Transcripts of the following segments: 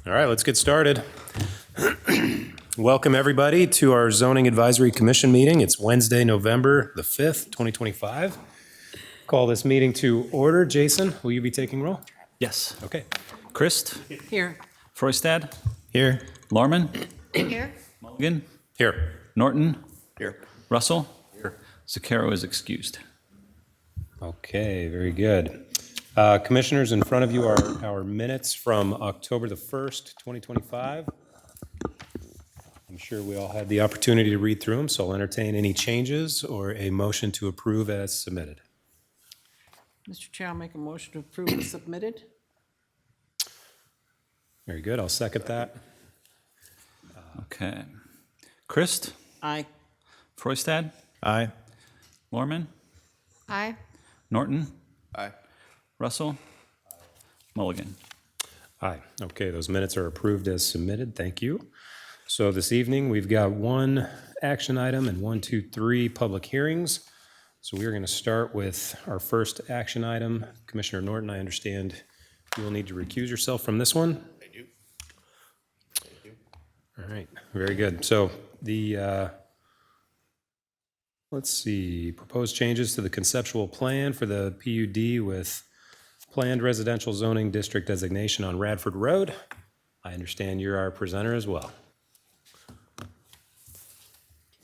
All right, let's get started. Welcome, everybody, to our Zoning Advisory Commission meeting. It's Wednesday, November the 5th, 2025. Call this meeting to order. Jason, will you be taking roll? Yes. Okay. Christ, Here. Froistad, Here. Larman, Here. Mulligan, Here. Norton, Here. Russell. Here. Zucchero is excused. Okay, very good. Commissioners, in front of you are our minutes from October the 1st, 2025. I'm sure we all had the opportunity to read through them, so I'll entertain any changes or a motion to approve as submitted. Mr. Chair, I'll make a motion to approve as submitted. Very good, I'll second that. Okay. Christ, Aye. Froistad, Aye. Larman, Aye. Norton, Aye. Russell, Mulligan. Aye. Okay, those minutes are approved as submitted. Thank you. So this evening, we've got one action item and 1, 2, 3 public hearings. So we are going to start with our first action item. Commissioner Norton, I understand you will need to recuse yourself from this one. I do. All right, very good. So let's see, proposed changes to the conceptual plan for the PUD with planned residential zoning district designation on Radford Road. I understand you're our presenter as well.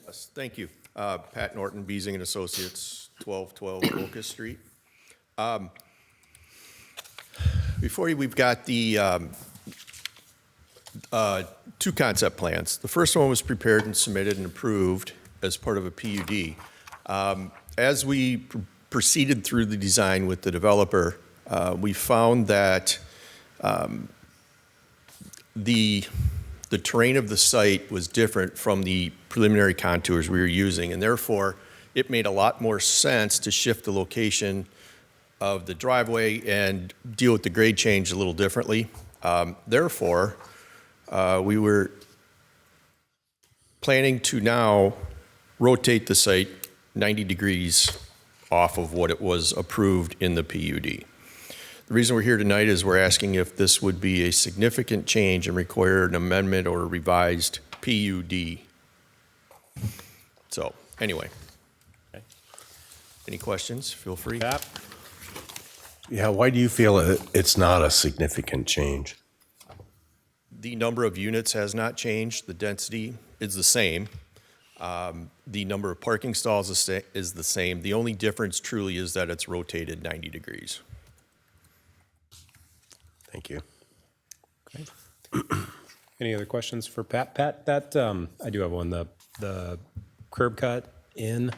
Yes, thank you. Pat Norton, Beasing and Associates, 1212 Locust Street. Before you, we've got the two concept plans. The first one was prepared and submitted and approved as part of a PUD. As we proceeded through the design with the developer, we found that the terrain of the site was different from the preliminary contours we were using, and therefore it made a lot more sense to shift the location of the driveway and deal with the grade change a little differently. Therefore, we were planning to now rotate the site 90 degrees off of what it was approved in the PUD. The reason we're here tonight is we're asking if this would be a significant change and require an amendment or a revised PUD. So, anyway. Okay. Any questions? Feel free. Pat? Yeah, why do you feel it's not a significant change? The number of units has not changed. The density is the same. The number of parking stalls is the same. The only difference truly is that it's rotated 90 degrees. Thank you. Any other questions for Pat? Pat, that, I do have one. The curb cut in,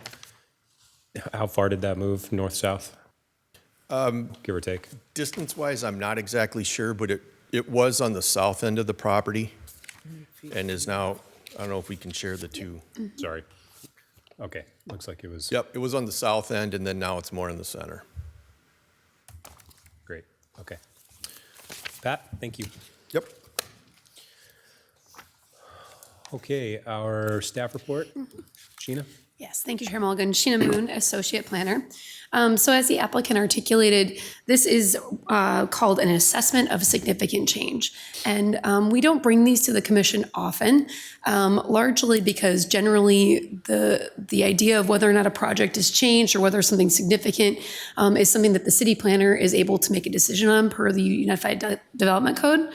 how far did that move, north-south? Give or take? Distance-wise, I'm not exactly sure, but it was on the south end of the property and is now, I don't know if we can share the two. Sorry. Okay, looks like it was. Yep, it was on the south end, and then now it's more in the center. Great, okay. Pat, thank you. Yep. Okay, our staff report. Sheena? Yes, thank you, Chair Mulligan. Sheena Moon, Associate Planner. So as the applicant articulated, this is called an assessment of significant change. And we don't bring these to the commission often, largely because generally the idea of whether or not a project is changed or whether something significant is something that the city planner is able to make a decision on per the Unified Development Code.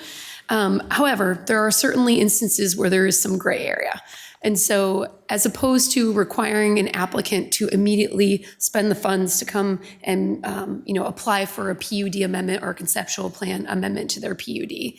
However, there are certainly instances where there is some gray area. And so as opposed to requiring an applicant to immediately spend the funds to come and apply for a PUD amendment or a conceptual plan amendment to their PUD,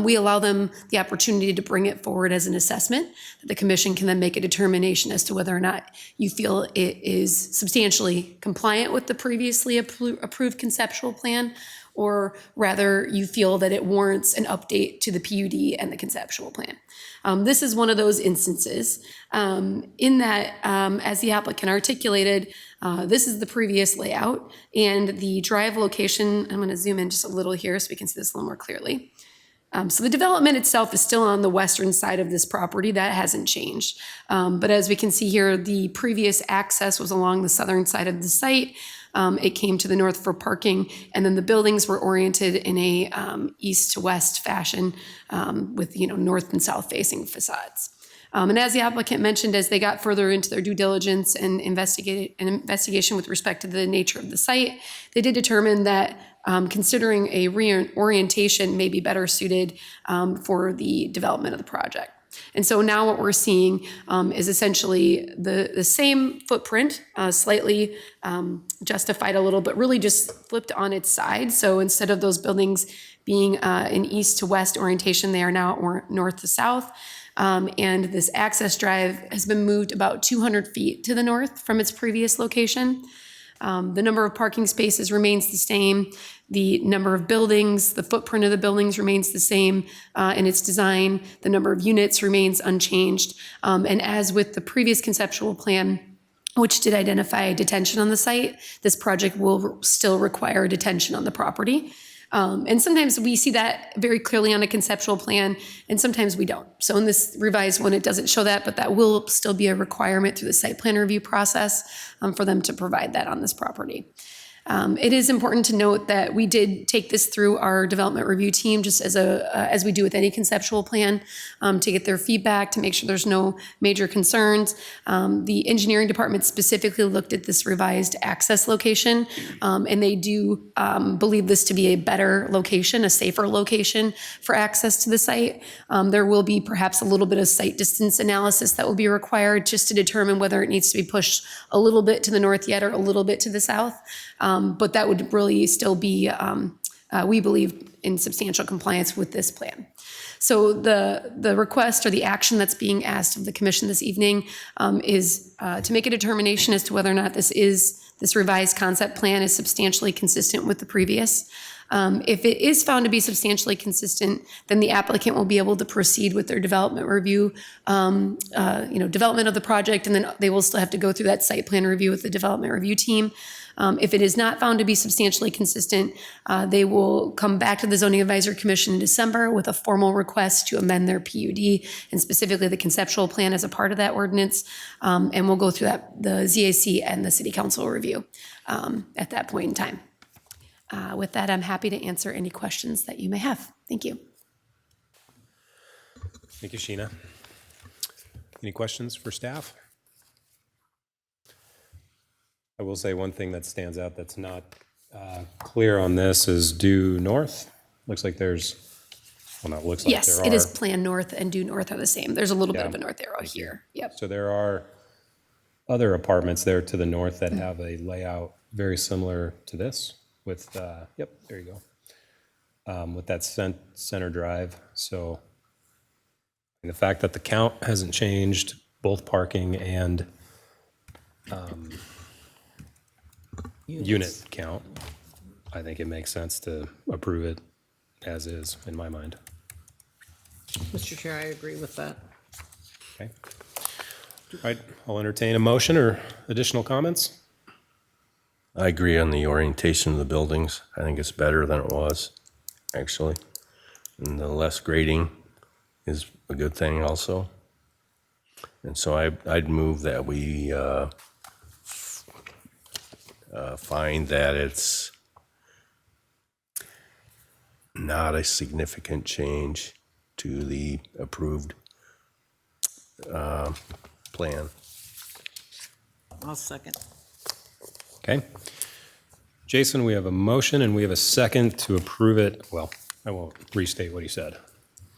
we allow them the opportunity to bring it forward as an assessment that the commission can then make a determination as to whether or not you feel it is substantially compliant with the previously approved conceptual plan, or rather you feel that it warrants an update to the PUD and the conceptual plan. This is one of those instances in that, as the applicant articulated, this is the previous layout, and the drive location, I'm going to zoom in just a little here so we can see this a little more clearly. So the development itself is still on the western side of this property. That hasn't changed. But as we can see here, the previous access was along the southern side of the site. It came to the north for parking, and then the buildings were oriented in a east to west fashion with, north and south facing facades. And as the applicant mentioned, as they got further into their due diligence and investigation with respect to the nature of the site, they did determine that considering a reorientation may be better suited for the development of the project. And so now what we're seeing is essentially the same footprint, slightly justified a little, but really just flipped on its side. So instead of those buildings being an east to west orientation, they are now north to south. And this access drive has been moved about 200 feet to the north from its previous location. The number of parking spaces remains the same. The number of buildings, the footprint of the buildings remains the same in its design. The number of units remains unchanged. And as with the previous conceptual plan, which did identify detention on the site, this project will still require detention on the property. And sometimes we see that very clearly on a conceptual plan, and sometimes we don't. So in this revised one, it doesn't show that, but that will still be a requirement through the site plan review process for them to provide that on this property. It is important to note that we did take this through our development review team, just as we do with any conceptual plan, to get their feedback, to make sure there's no major concerns. The engineering department specifically looked at this revised access location, and they do believe this to be a better location, a safer location for access to the site. There will be perhaps a little bit of site distance analysis that will be required just to determine whether it needs to be pushed a little bit to the north yet or a little bit to the south. But that would really still be, we believe, in substantial compliance with this plan. So the request or the action that's being asked of the commission this evening is to make a determination as to whether or not this revised concept plan is substantially consistent with the previous. If it is found to be substantially consistent, then the applicant will be able to proceed with their development review, development of the project, and then they will still have to go through that site plan review with the development review team. If it is not found to be substantially consistent, they will come back to the Zoning Advisory Commission in December with a formal request to amend their PUD and specifically the conceptual plan as a part of that ordinance. And we'll go through the ZAC and the City Council review at that point in time. With that, I'm happy to answer any questions that you may have. Thank you. Thank you, Sheena. Any questions for staff? I will say one thing that stands out that's not clear on this is due north. Looks like there's, well, not looks like Yes, there are. it is plan north and due north are the same. There's a little bit Yeah. of a north arrow here. Yep. So there are other apartments there to the north that have a layout very similar to this with, yep, there you go. With that center drive. So the fact that the count hasn't changed, both parking and unit count, I think it makes sense to approve it as is, in my mind. Mr. Chair, I agree with that. Okay. All right, I'll entertain a motion or additional comments. I agree on the orientation of the buildings. I think it's better than it was, actually. And the less grading is a good thing also. And so I'd move that we find that it's not a significant change to the approved plan. I'll second. Okay. Jason, we have a motion and we have a second to approve it. Well, I won't restate what he said.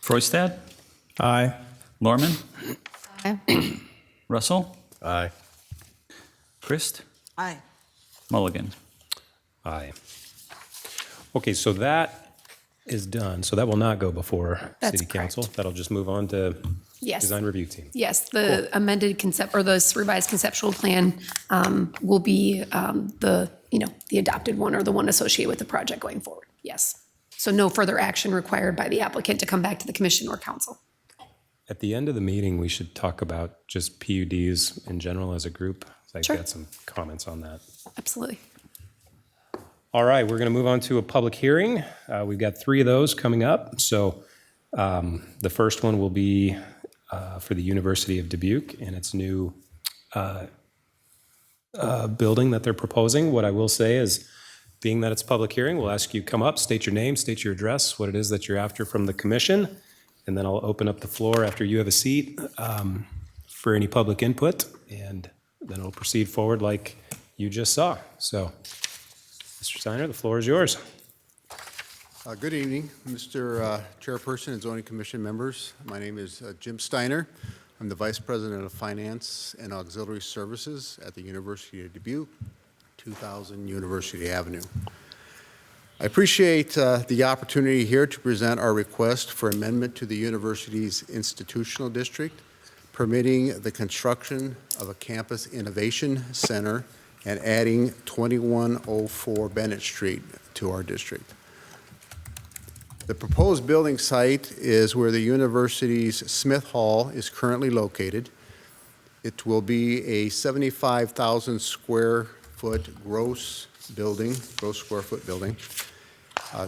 Froistad? Aye. Lorman? Aye. Russell? Aye. Christ? Aye. Mulligan? Aye. Okay, so that is done. So that will not go before That's City correct. Council. That'll just move on to Yes. Design Review Team. Yes, the amended concept or this revised conceptual plan will be the adopted one or the one associated with the project going forward. Yes. So no further action required by the applicant to come back to the commission or council. At the end of the meeting, we should talk about just PUDs in general as a group. I've Sure. got some comments on that. Absolutely. All right, we're going to move on to a public hearing. We've got 3 of those coming up. So the first one will be for the University of Dubuque and its new building that they're proposing. What I will say is, being that it's a public hearing, we'll ask you come up, state your name, state your address, what it is that you're after from the commission, and then I'll open up the floor after you have a seat for any public input, and then we'll proceed forward like you just saw. So, Mr. Steiner, the floor is yours. Good evening, Mr. Chairperson and Zoning Commission members. My name is Jim Steiner. I'm the Vice President of Finance and Auxiliary Services at the University of Dubuque, 2000 University Avenue. I appreciate the opportunity here to present our request for amendment to the university's institutional district, permitting the construction of a campus innovation center and adding 2104 Bennett Street to our district. The proposed building site is where the university's Smith Hall is currently located. It will be a 75,000 square foot gross square foot building.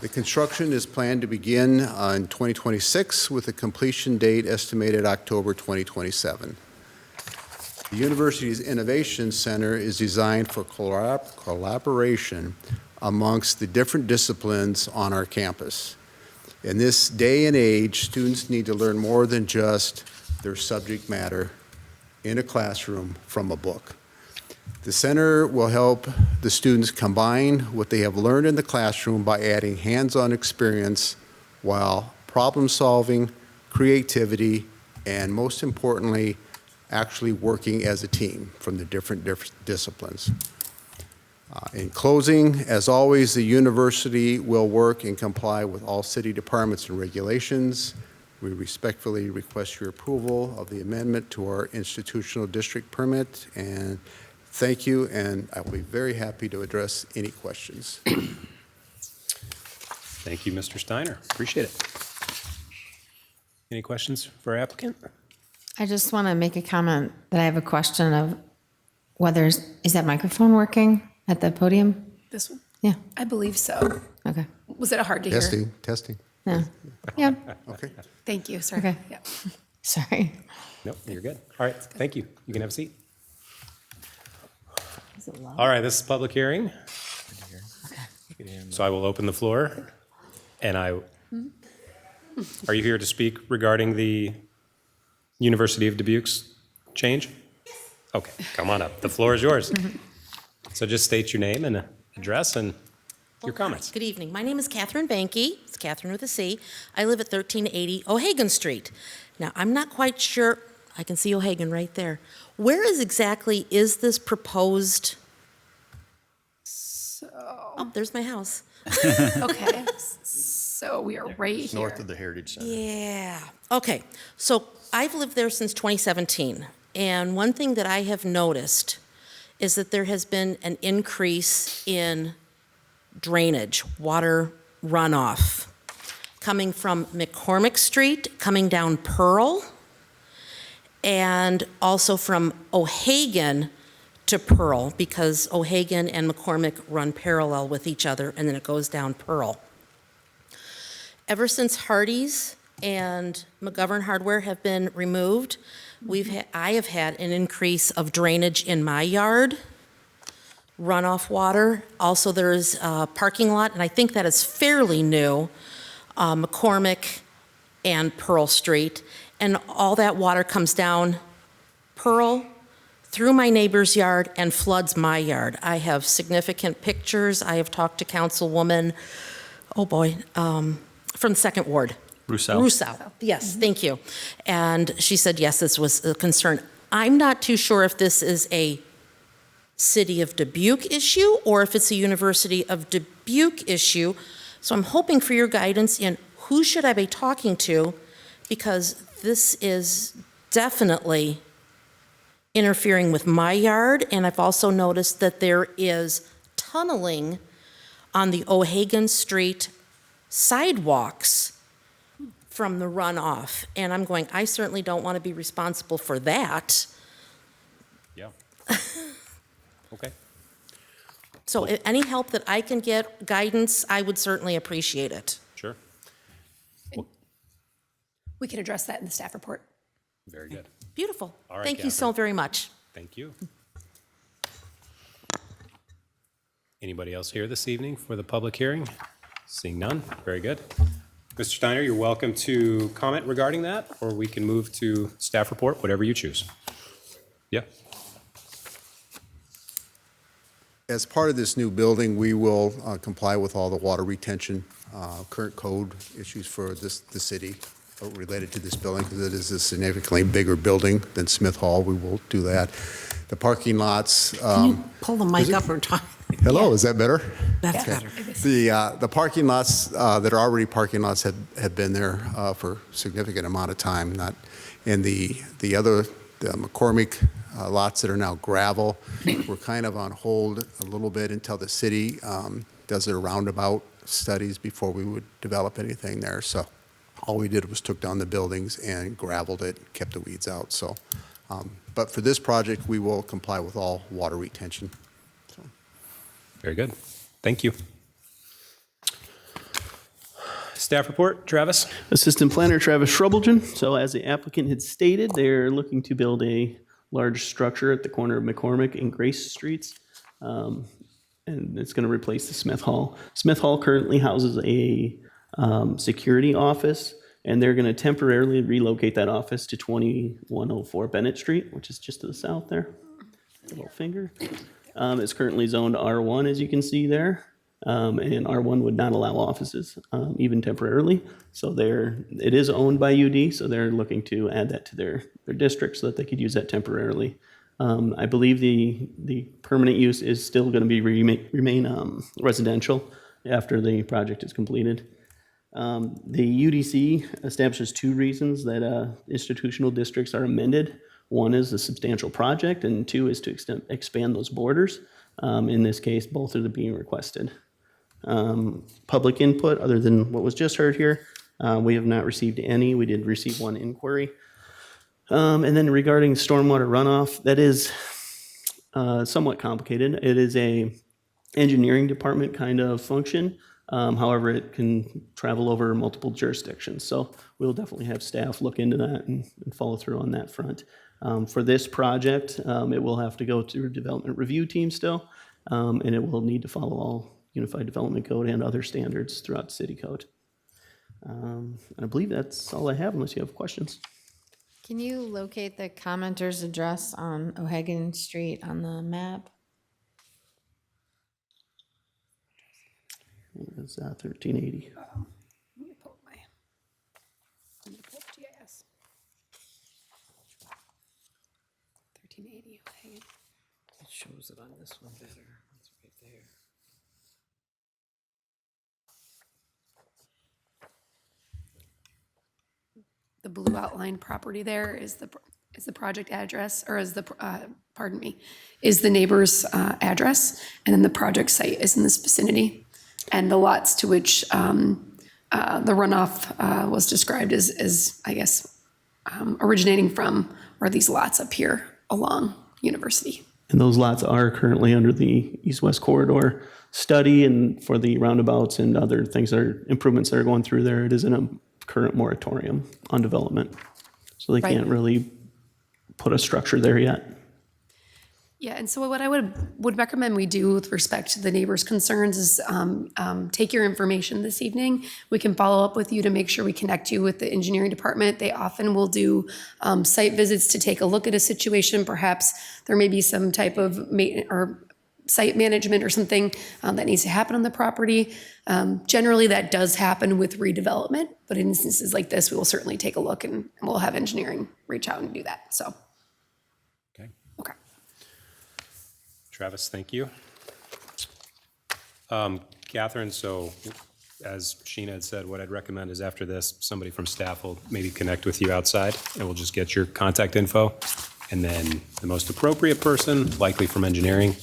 The construction is planned to begin in 2026 with a completion date estimated October 2027. The university's Innovation Center is designed for collaboration amongst the different disciplines on our campus. In this day and age, students need to learn more than just their subject matter in a classroom from a book. The center will help the students combine what they have learned in the classroom by adding hands-on experience while problem solving, creativity, and most importantly, actually working as a team from the different disciplines. In closing, as always, the university will work and comply with all city departments and regulations. We respectfully request your approval of the amendment to our institutional district permit, and thank you, and I will be very happy to address any questions. Thank you, Mr. Steiner. Appreciate it. Any questions for our applicant? I just want to make a comment that I have a question of whether, is that microphone working at the podium? This one? Yeah, I believe so. okay. Was it hard to hear? Testing. Yeah, yeah, Okay. Thank you, sir. Okay. Yeah. sorry. Nope, you're good. All right, thank you. You can have a seat. All right, this is public hearing. So I will open the floor, and are you here to speak regarding the University of Dubuque's change? Okay, come on up. The floor is yours. So just state your name and address and your comments. Good evening. My name is Catherine Banky. It's Catherine with a C. I live at 1380 O'Hagan Street. Now, I'm not quite sure, I can see O'Hagan right there. Where exactly is this proposed? Oh, there's my house. Okay. So we are right here. North of the Heritage Center. Yeah. Okay. So I've lived there since 2017. And one thing that I have noticed is that there has been an increase in drainage, water runoff, coming from McCormick Street, coming down Pearl, and also from O'Hagan to Pearl, because O'Hagan and McCormick run parallel with each other, and then it goes down Pearl. Ever since Hardee's and McGovern Hardware have been removed, I have had an increase of drainage in my yard, runoff water. Also, there's a parking lot, and I think that is fairly new, McCormick and Pearl Street, and all that water comes down Pearl, through my neighbor's yard, and floods my yard. I have significant pictures. I have talked to Councilwoman, from the Second Ward. Russo. Yes, thank you. And she said, yes, this was a concern. I'm not too sure if this is a City of Dubuque issue or if it's a University of Dubuque issue. So I'm hoping for your guidance in who should I be talking to, because this is definitely interfering with my yard. And I've also noticed that there is tunneling on the O'Hagan Street sidewalks from the runoff. And I'm going, I certainly don't want to be responsible for that. Yeah. Okay. So any help that I can get, guidance, I would certainly appreciate it. Sure. We can address that in the staff report. Very good. Beautiful. All right, Thank you so Catherine. very much. Thank you. Anybody else here this evening for the public hearing? Seeing none, very good. Mr. Steiner, you're welcome to comment regarding that, or we can move to staff report, whatever you choose. Yeah, As part of this new building, we will comply with all the water retention, current code issues for the city related to this building, because it is a significantly bigger building than Smith Hall. We will do that. The parking lots. Can you pull the mic up or talk? Hello, is that better? That's better. The parking lots that are already parking lots have been there for a significant amount of time. And the McCormick lots that are now gravel, we're kind of on hold a little bit until the city does their roundabout studies before we would develop anything there. So all we did was took down the buildings and gravelled it, kept the weeds out. So, but for this project, we will comply with all water retention. So. very good. Thank you. Staff report, Travis? Assistant Planner Travis Shrubelgen. So as the applicant had stated, they're looking to build a large structure at the corner of McCormick and Grace Streets. And it's going to replace the Smith Hall. Smith Hall currently houses a security office, and they're going to temporarily relocate that office to 2104 Bennett Street, which is just to the south there. Little finger. It's currently zoned R1, as you can see there. And R1 would not allow offices, even temporarily. So it is owned by UD, so they're looking to add that to their district so that they could use that temporarily. I believe the permanent use is still going to be remain residential after the project is completed. The UDC establishes two reasons that institutional districts are amended. One is a substantial project, and two is to expand those borders. In this case, both are being requested. Public input, other than what was just heard here, we have not received any. We did receive one inquiry. And then regarding stormwater runoff, that is somewhat complicated. It is a engineering department kind of function. However, it can travel over multiple jurisdictions. So we'll definitely have staff look into that and follow through on that front. For this project, it will have to go through a development review team still, and it will need to follow all Unified Development Code and other standards throughout the city code. And I believe that's all I have, unless you have questions. Can you locate the commenter's address on O'Hagan Street on the map? It's 1380. Let me pull up GIS. 1380. Okay. It shows it on this one better. It's right there. The blue outlined property there is the project address, or is the, pardon me, is the neighbor's address, and then the project site is in this vicinity. And the lots to which the runoff was described as I guess, originating from are these lots up here along University. And those lots are currently under the east-west corridor study, and for the roundabouts and other things that are improvements that are going through there, it is in a current moratorium on development. So they can't really put a structure there yet. Yeah, and so what I would recommend we do with respect to the neighbors' concerns is take your information this evening. We can follow up with you to make sure we connect you with the engineering department. They often will do site visits to take a look at a situation. Perhaps there may be some type of site management or something that needs to happen on the property. Generally, that does happen with redevelopment, but in instances like this, we will certainly take a look and we'll have engineering reach out and do that. So. Okay. Travis, thank you. Catherine, so as Sheena had said, what I'd recommend is after this, somebody from staff will maybe connect with you outside, and we'll just get your contact info. And then the most appropriate person, likely from engineering,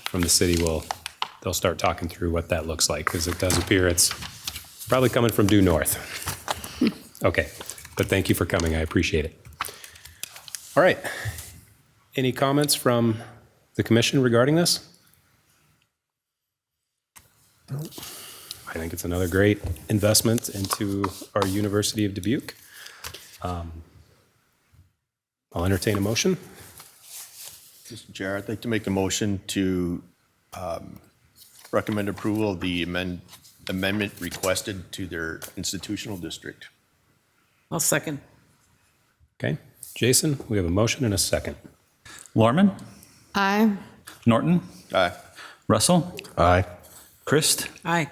from the city, they'll start talking through what that looks like, because it does appear it's probably coming from due north. Okay, but thank you for coming. I appreciate it. All right. Any comments from the commission regarding this? No. I think it's another great investment into our University of Dubuque. I'll entertain a motion. Mr. Chair, I'd like to make a motion to recommend approval of the amendment requested to their institutional district. I'll second. Okay, Jason, we have a motion and a second. Lorman, Aye. Norton, Aye. Russell, Aye. Christ, Aye.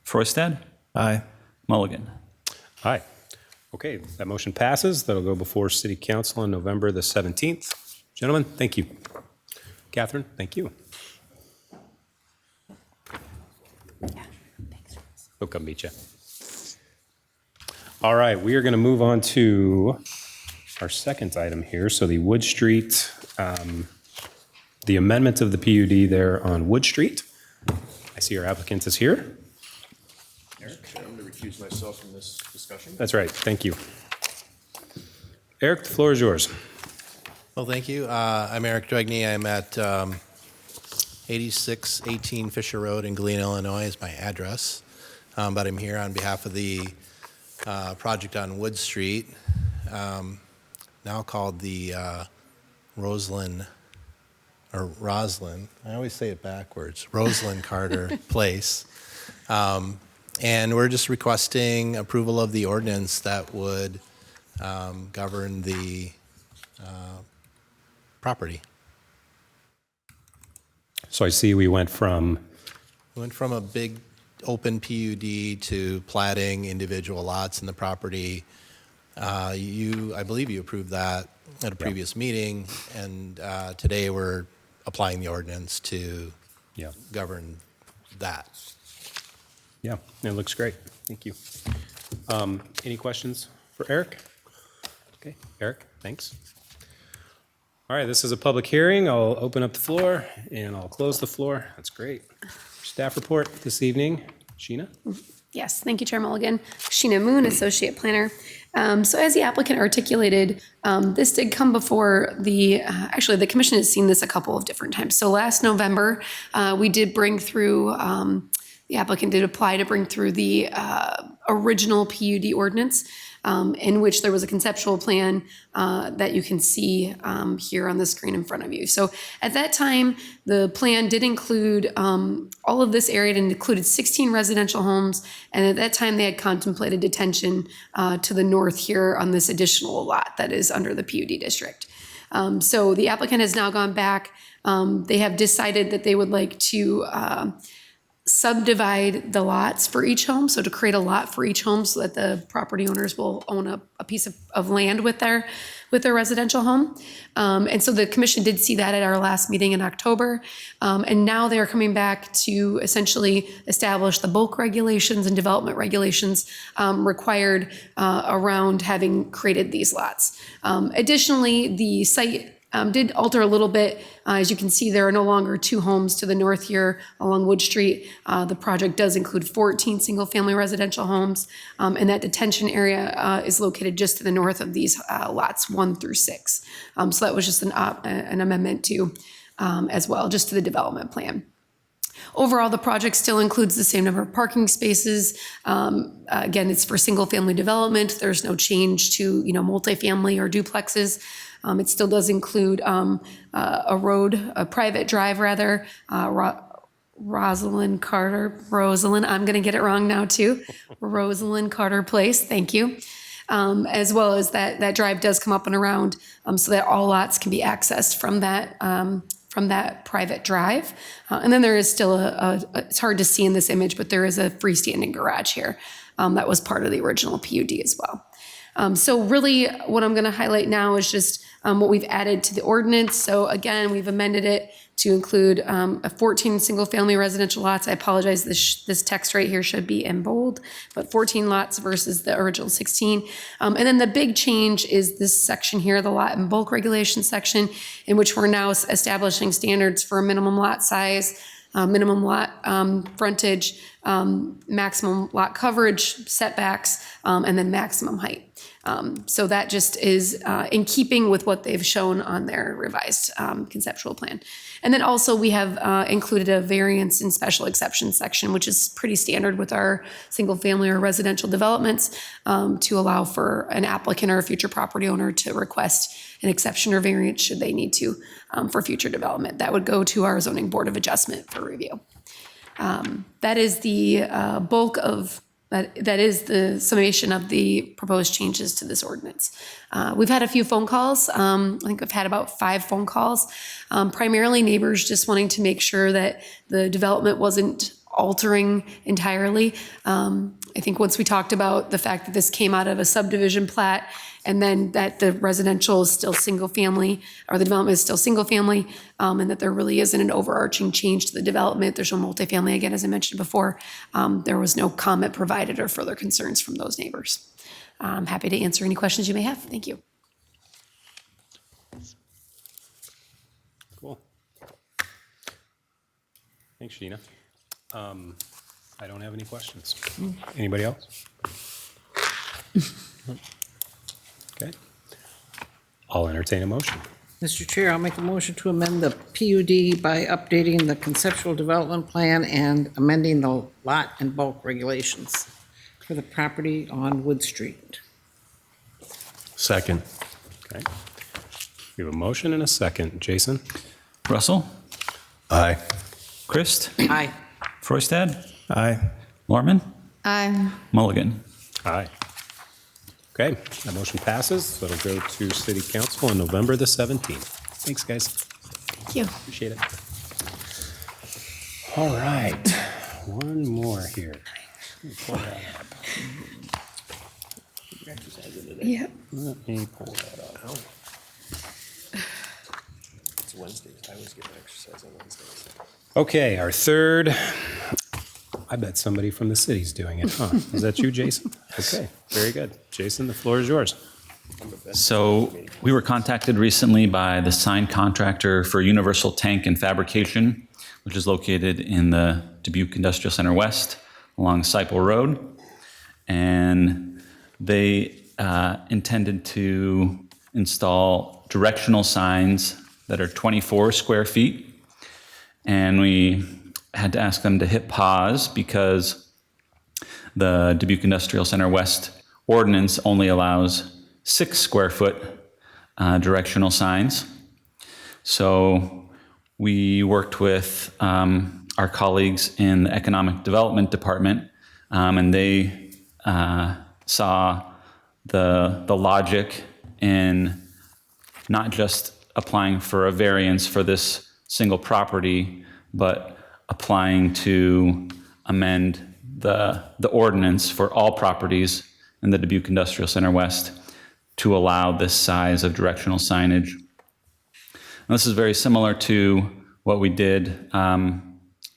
Forstad, Aye. Mulligan. Aye. Okay, that motion passes. That'll go before City Council on November the 17th. Gentlemen, thank you. Catherine, thank you. He'll come meet you. All right, we are going to move on to our second item here. So the Wood Street, the amendment of the PUD there on Wood Street. I see our applicant is here. Eric, I'm going to recuse myself from this discussion. That's right, thank you. Eric, the floor is yours. Well, thank you. I'm Eric Dwegney. I'm at 8618 Fisher Road in Galena, Illinois is my address. But I'm here on behalf of the project on Wood Street, now called the Roslyn, I always say it backwards, Roslyn Carter Place. And we're just requesting approval of the ordinance that would govern the property. So I see we went from, We went from a big open PUD to platting individual lots in the property. I believe you approved that at a previous meeting, and today we're applying the ordinance to yeah, govern that. yeah, it looks great. Thank you. Any questions for Eric? Okay, Eric, thanks. All right, this is a public hearing. I'll open up the floor and I'll close the floor. That's great. Staff report this evening. Sheena? Yes, thank you, Chair Mulligan. Sheena Moon, Associate Planner. So as the applicant articulated, this did come before actually the commission has seen this a couple of different times. So last November, we did bring through, the applicant did apply to bring through the original PUD ordinance, in which there was a conceptual plan that you can see here on the screen in front of you. So at that time, the plan did include all of this area. It included 16 residential homes, and at that time, they had contemplated detention to the north here on this additional lot that is under the PUD district. So the applicant has now gone back. They have decided that they would like to subdivide the lots for each home, so to create a lot for each home so that the property owners will own a piece of land with their residential home. And so the commission did see that at our last meeting in October. And now they're coming back to essentially establish the bulk regulations and development regulations required around having created these lots. Additionally, the site did alter a little bit. As you can see, there are no longer two homes to the north here along Wood Street. The project does include 14 single-family residential homes, and that detention area is located just to the north of these lots 1 through 6. So that was just an amendment to as well, just to the development plan. Overall, the project still includes the same number of parking spaces. Again, it's for single-family development. There's no change to multifamily or duplexes. It still does include a private drive rather, Rosalind, I'm gonna get it wrong now too. Rosalind Carter Place, thank you. As well as that drive does come up and around so that all lots can be accessed from that private drive. And then there is still it's hard to see in this image, but there is a freestanding garage here that was part of the original PUD as well. So really what I'm going to highlight now is just what we've added to the ordinance. So again, we've amended it to include 14 single-family residential lots. I apologize, this text right here should be in bold, but 14 lots versus the original 16. And then the big change is this section here, the lot and bulk regulation section, in which we're now establishing standards for minimum lot size, minimum lot frontage, maximum lot coverage, setbacks, and then maximum height. So that just is in keeping with what they've shown on their revised conceptual plan. And then also we have included a variance and special exception section, which is pretty standard with our single family or residential developments to allow for an applicant or a future property owner to request an exception or variance should they need to for future development. That would go to our zoning board of adjustment for review. That is the bulk of, that is the summation of the proposed changes to this ordinance. We've had a few phone calls. I think we've had about 5 phone calls, primarily neighbors just wanting to make sure that the development wasn't altering entirely. I think once we talked about the fact that this came out of a subdivision plat and then that the residential is still single family, or the development is still single family, and that there really isn't an overarching change to the development. There's no multifamily, again, as I mentioned before. There was no comment provided or further concerns from those neighbors. I'm happy to answer any questions you may have. Thank you. Cool. Thanks, Sheena. I don't have any questions. Anybody else? Okay. I'll entertain a motion. Mr. Chair, I'll make a motion to amend the PUD by updating the conceptual development plan and amending the lot and bulk regulations for the property on Wood Street. Second. Okay. We have a motion and a second. Jason? Russell, Aye. Christ, Aye. Froistad, Aye. Lorman, Aye. Mulligan. Aye. Okay, that motion passes, so it'll go to City Council on November the 17th. Thanks, guys. Thank you. Appreciate it. All right, one more here. Pull that up. Yep. Let me pull that up. It's Wednesdays. I always get exercise on Wednesdays. Okay, our third, I bet somebody from the city's doing it, huh? Is that you, Jason? Okay, very good. Jason, the floor is yours. So we were contacted recently by the sign contractor for Universal Tank and Fabrication, which is located in the Dubuque Industrial Center West along Sipel Road. And they intended to install directional signs that are 24 square feet. And we had to ask them to hit pause because the Dubuque Industrial Center West ordinance only allows 6 square foot directional signs. So we worked with our colleagues in the Economic Development Department, and they saw the logic in not just applying for a variance for this single property, but applying to amend the ordinance for all properties in the Dubuque Industrial Center West to allow this size of directional signage. And this is very similar to what we did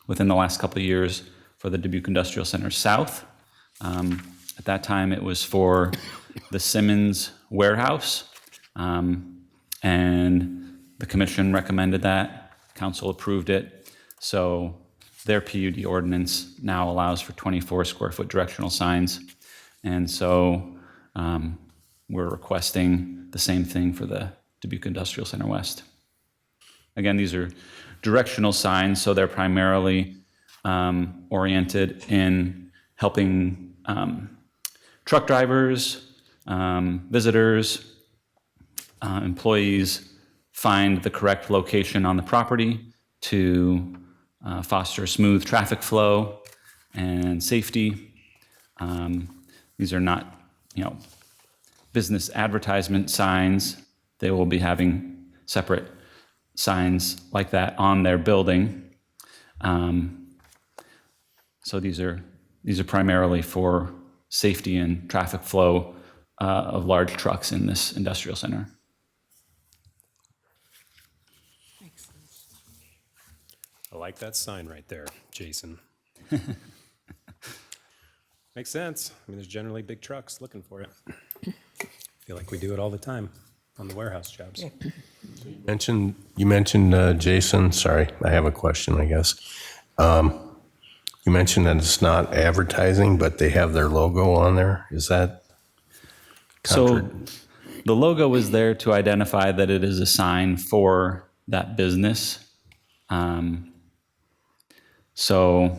within the last couple of years for the Dubuque Industrial Center South. At that time, it was for the Simmons warehouse, and the commission recommended that. Council approved it. So their PUD ordinance now allows for 24 square foot directional signs. And so we're requesting the same thing for the Dubuque Industrial Center West. Again, these are directional signs, so they're primarily oriented in helping truck drivers, visitors, employees find the correct location on the property to foster smooth traffic flow and safety. These are not, business advertisement signs. They will be having separate signs like that on their building. So these are primarily for safety and traffic flow of large trucks in this industrial center. I like that sign right there, Jason. Makes sense. I mean, there's generally big trucks looking for it. I feel like we do it all the time on the warehouse jobs. You mentioned, Jason, sorry, I have a question, I guess. You mentioned that it's not advertising, but they have their logo on there. Is that? So the logo is there to identify that it is a sign for that business. So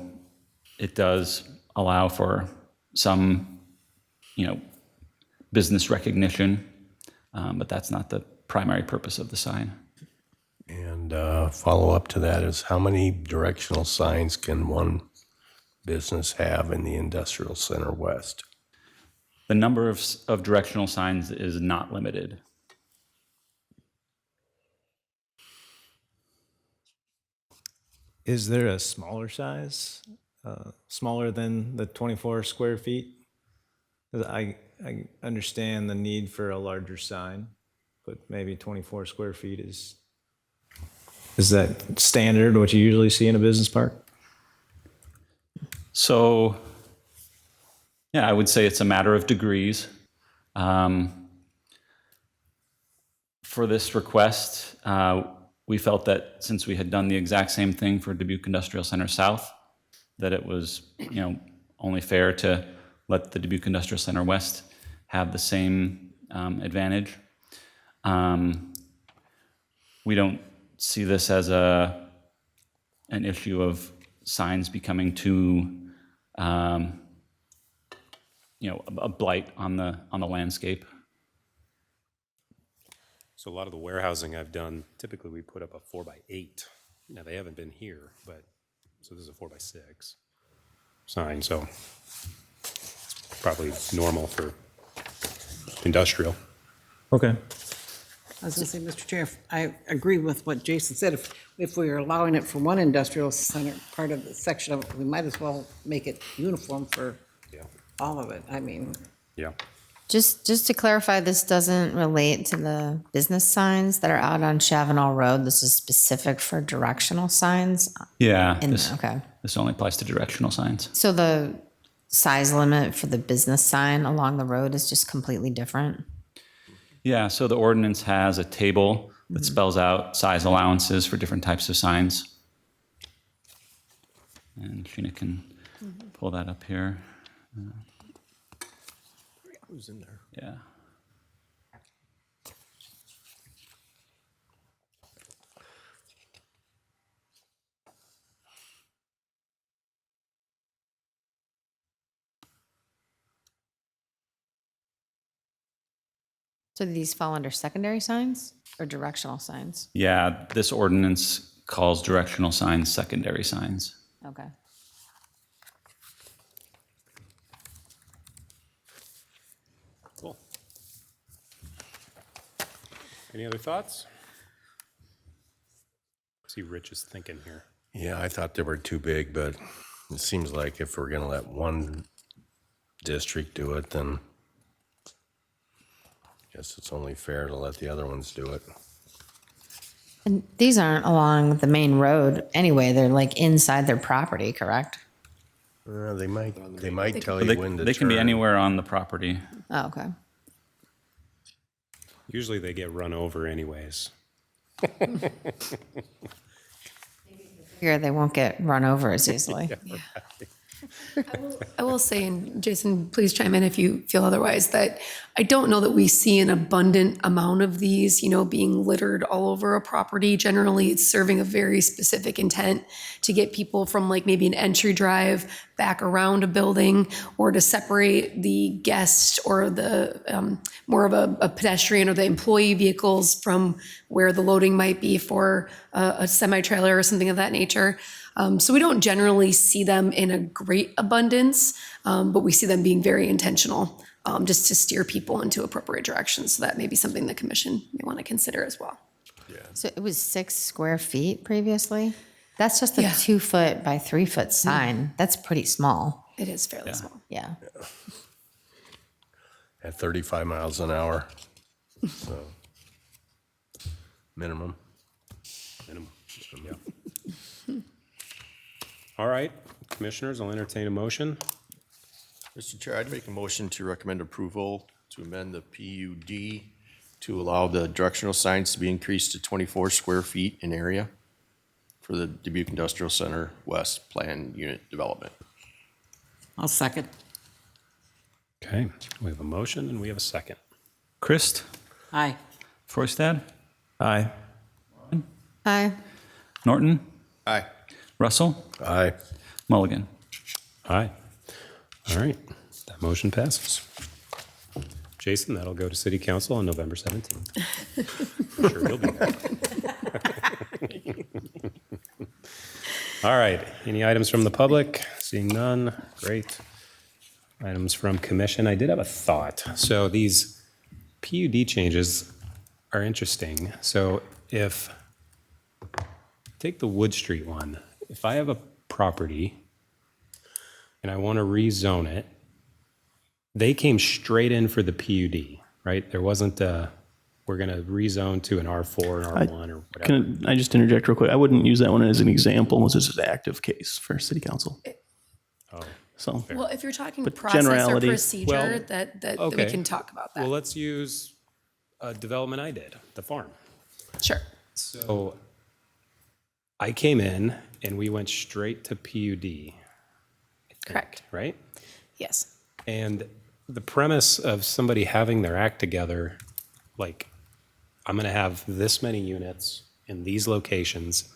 it does allow for some, business recognition, but that's not the primary purpose of the sign. And follow up to that is how many directional signs can one business have in the industrial center west? The number of directional signs is not limited. Is there a smaller size, smaller than the 24 square feet? 'Cause I understand the need for a larger sign, but maybe 24 square feet is that standard, what you usually see in a business park? So, yeah, I would say it's a matter of degrees. For this request, we felt that since we had done the exact same thing for Dubuque Industrial Center South, that it was, only fair to let the Dubuque Industrial Center West have the same advantage. We don't see this as an issue of signs becoming too, a blight on the landscape. So a lot of the warehousing I've done, typically we put up a 4x8. Now, they haven't been here, but, so this is a 4x6 sign, so it's probably normal for industrial. Okay. I was going to say, Mr. Chair, I agree with what Jason said. If we are allowing it for one industrial center, part of the section of it, we might as well make it uniform for Yeah. all of it. I mean, Yeah. Just to clarify, this doesn't relate to the business signs that are out on Chavanel Road. This is specific for directional signs. Yeah, Okay. this only applies to directional signs. So the size limit for the business sign along the road is just completely different? Yeah, so the ordinance has a table that spells out size allowances for different types of signs. And Sheena can pull that up here. Who's in there? Yeah. So do these fall under secondary signs or directional signs? Yeah, this ordinance calls directional signs secondary signs. Okay. Cool. Any other thoughts? See, Rich is thinking here. Yeah, I thought they were too big, but it seems like if we're gonna let one district do it, then I guess it's only fair to let the other ones do it. And these aren't along the main road anyway. They're like inside their property, correct? They might tell They, you when to they can be turn. anywhere on the property. Oh, okay. Usually they get run over anyways. Here, they won't get run over as easily. I will say, and Jason, please chime in if you feel otherwise, that I don't know that we see an abundant amount of these, being littered all over a property. Generally, it's serving a very specific intent to get people from like maybe an entry drive back around a building, or to separate the guest or the more of a pedestrian or the employee vehicles from where the loading might be for a semi-trailer or something of that nature. So we don't generally see them in a great abundance, but we see them being very intentional, just to steer people into appropriate directions. So that may be something the commission may want to consider as well. So it was 6 square feet previously? That's just a Yeah. 2-foot by 3-foot sign. That's pretty small. It is fairly small. Yeah. At 35 miles an hour, so minimum. Minimum. Yeah. All right, commissioners, I'll entertain a motion. Mr. Chair, I'd make a motion to recommend approval to amend the PUD to allow the directional signs to be increased to 24 square feet in area for the Dubuque Industrial Center West Plan Unit Development. I'll second. Okay, we have a motion and we have a second. Christ, Aye. Forstad, Aye. Aye. Norton, Aye. Russell, Aye. Mulligan. Aye. All right, that motion passes. Jason, that'll go to city council on November 17th. I'm sure he'll be there. All right, any items from the public? Seeing none, great. Items from commission. I did have a thought. So these PUD changes are interesting. So if, take the Wood Street one, if I have a property and I want to rezone it, they came straight in for the PUD, right? There wasn't a, we're going to rezone to an R4 or R1 or whatever. Can I just interject real quick? I wouldn't use that one as an example. This is an active case for city council. Oh, So, Well, if you're talking But process or generality- procedure, Well, that we okay. can talk about that. well, let's use a development I did, the farm. Sure. So I came in and we went straight to PUD, Correct. right? Yes. And the premise of somebody having their act together, like, I'm going to have this many units in these locations.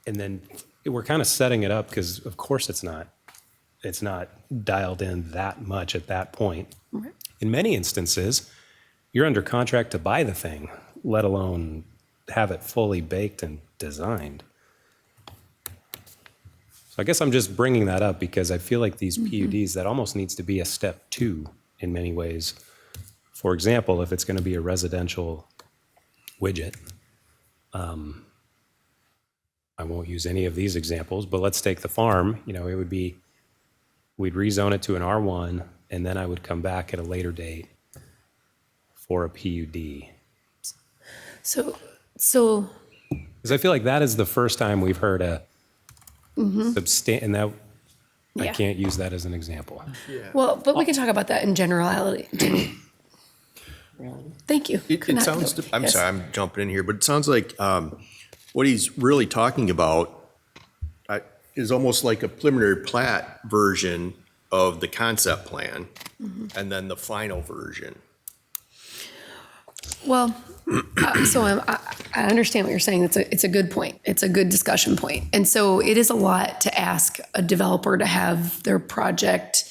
And then we're kind of setting it up because of course it's not dialed in that much at that point. Right. In many instances, you're under contract to buy the thing, let alone have it fully baked and designed. So I guess I'm just bringing that up because I feel like these PUDs, that almost needs to be a step 2 in many ways. For example, if it's going to be a residential widget, I won't use any of these examples, but let's take the farm. You know, it would be, we'd rezone it to an R1, and then I would come back at a later date for a PUD. So Because I feel like that is the first time we've heard a and that, I Yeah. can't use that as an example. well, but we can talk about that in generality. Thank you. It Could not- sounds, I'm yes. sorry, I'm jumping in here, but it sounds like what he's really talking about is almost like a preliminary plat version of the concept plan, and then the final version. Well, I understand what you're saying. It's a good point. It's a good discussion point. And so it is a lot to ask a developer to have their project,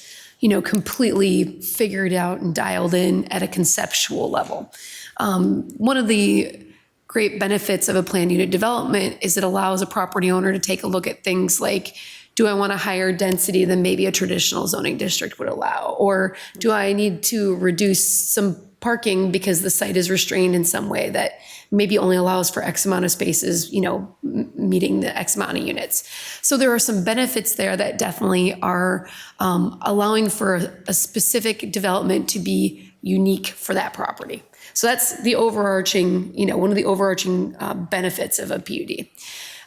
completely figured out and dialed in at a conceptual level. One of the great benefits of a planned unit development is it allows a property owner to take a look at things like, do I want a higher density than maybe a traditional zoning district would allow? Or do I need to reduce some parking because the site is restrained in some way that maybe only allows for X amount of spaces, meeting the X amount of units. So there are some benefits there that definitely are allowing for a specific development to be unique for that property. So that's the overarching, one of the overarching benefits of a PUD.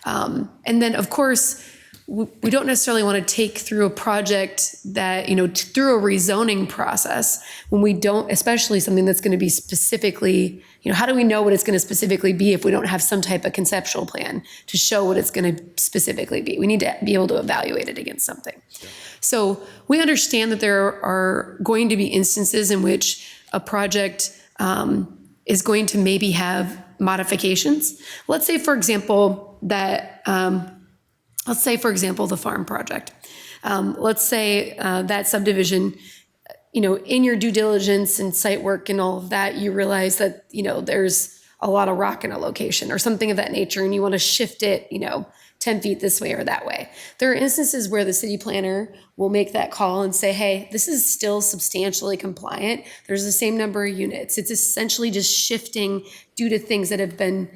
And then, of course, we don't necessarily want to take through a project that, through a rezoning process when we don't, especially something that's going to be specifically, how do we know what it's going to specifically be if we don't have some type of conceptual plan to show what it's going to specifically be? We need to be able to evaluate it against something. Yeah. So we understand that there are going to be instances in which a project is going to maybe have modifications. Let's say, for example, the farm project. Let's say that subdivision, in your due diligence and site work and all of that, you realize that, there's a lot of rock in a location or something of that nature, and you want to shift it, 10 feet this way or that way. There are instances where the city planner will make that call and say, hey, this is still substantially compliant. There's the same number of units. It's essentially just shifting due to things that have been,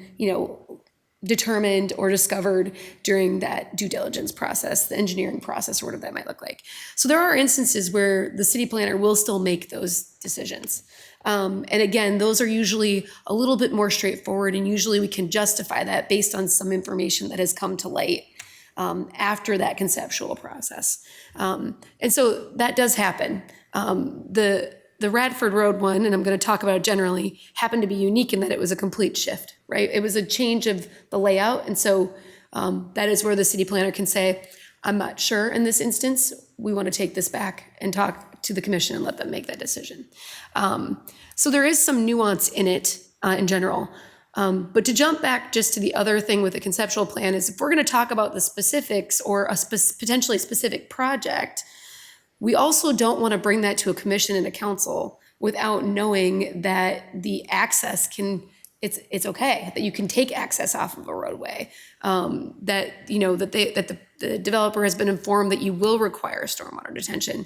determined or discovered during that due diligence process, the engineering process, or whatever that might look like. So there are instances where the city planner will still make those decisions. And again, those are usually a little bit more straightforward, and usually we can justify that based on some information that has come to light after that conceptual process. And so that does happen. The Radford Road one, and I'm going to talk about it generally, happened to be unique in that it was a complete shift, right? It was a change of the layout. And so that is where the city planner can say, I'm not sure in this instance, we want to take this back and talk to the commission and let them make that decision. So there is some nuance in it in general. But to jump back just to the other thing with the conceptual plan is if we're going to talk about the specifics or a potentially specific project, we also don't want to bring that to a commission and a council without knowing that the access can it's okay, that you can take access off of a roadway, that, you know, that the developer has been informed that you will require stormwater detention,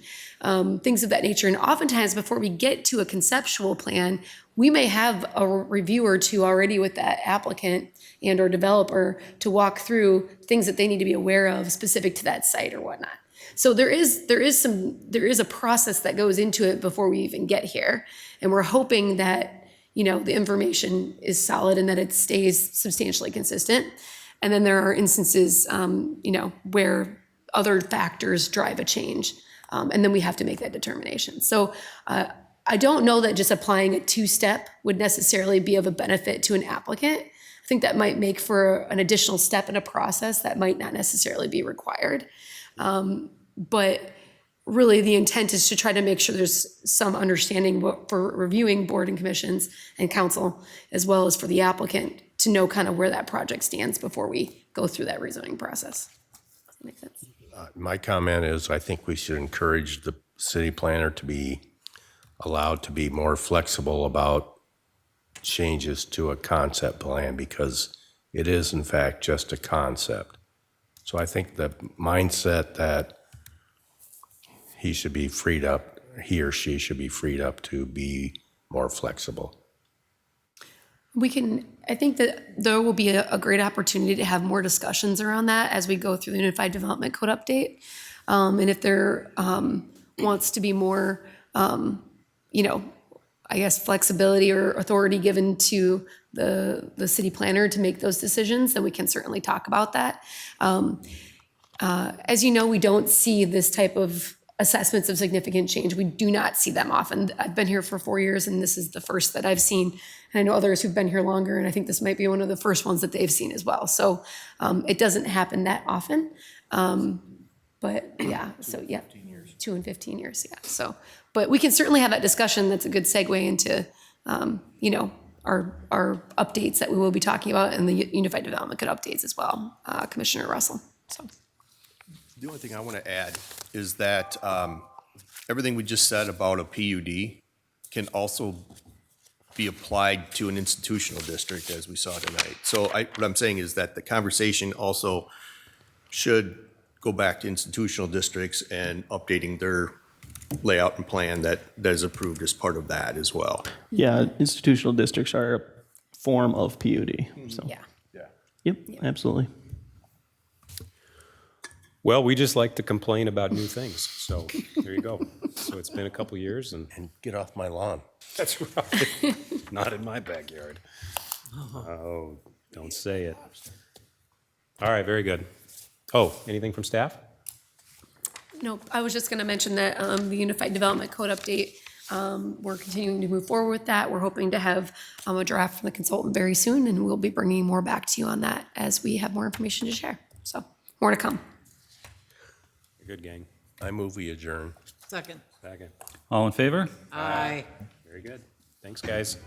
things of that nature. And oftentimes, before we get to a conceptual plan, we may have a review or two already with that applicant and or developer to walk through things that they need to be aware of specific to that site or whatnot. So there is a process that goes into it before we even get here. And we're hoping that, you know, the information is solid and that it stays substantially consistent. And then there are instances, you know, where other factors drive a change. And then we have to make that determination. So I don't know that just applying a two-step would necessarily be of a benefit to an applicant. I think that might make for an additional step in a process that might not necessarily be required. But really the intent is to try to make sure there's some understanding for reviewing board and commissions and council, as well as for the applicant to know kind of where that project stands before we go through that rezoning process. Does that make sense? My comment is I think we should encourage the city planner to be allowed to be more flexible about changes to a concept plan, because it is in fact just a concept. So I think the mindset that he should be freed up, he or she should be freed up to be more flexible. I think that there will be a great opportunity to have more discussions around that as we go through the Unified Development Code update. And if there wants to be more, you know, I guess flexibility or authority given to the city planner to make those decisions, then we can certainly talk about that. As you know, we don't see this type of assessments of significant change. We do not see them often. I've been here for 4 years, and this is the first that I've seen. And I know others who've been here longer, and I think this might be one of the first ones that they've seen as well. So it doesn't happen that often. But yeah, so yeah, 2 and 15 years, yeah. So, but we can certainly have that discussion. That's a good segue into, you know, our updates that we will be talking about and the Unified Development Code updates as well, Commissioner Russell. So. The only thing I want to add is that everything we just said about a PUD can also be applied to an institutional district, as we saw tonight. So what I'm saying is that the conversation also should go back to institutional districts and updating their layout and plan that is approved as part of that as well. Yeah, institutional districts are a form of PUD. So. Yeah. Yep, absolutely. Well, we just like to complain about new things, so there you go. So it's been a couple years, and Get off my lawn. that's right. Not in my backyard. Oh, don't say it. All right, very good. Oh, anything from staff? No, I was just going to mention that the Unified Development Code update, we're continuing to move forward with that. We're hoping to have a draft from the consultant very soon, and we'll be bringing more back to you on that as we have more information to share. So more to come. Good, gang. I move we adjourn. Second. Second. All in favor? Aye. Very good. Thanks, guys.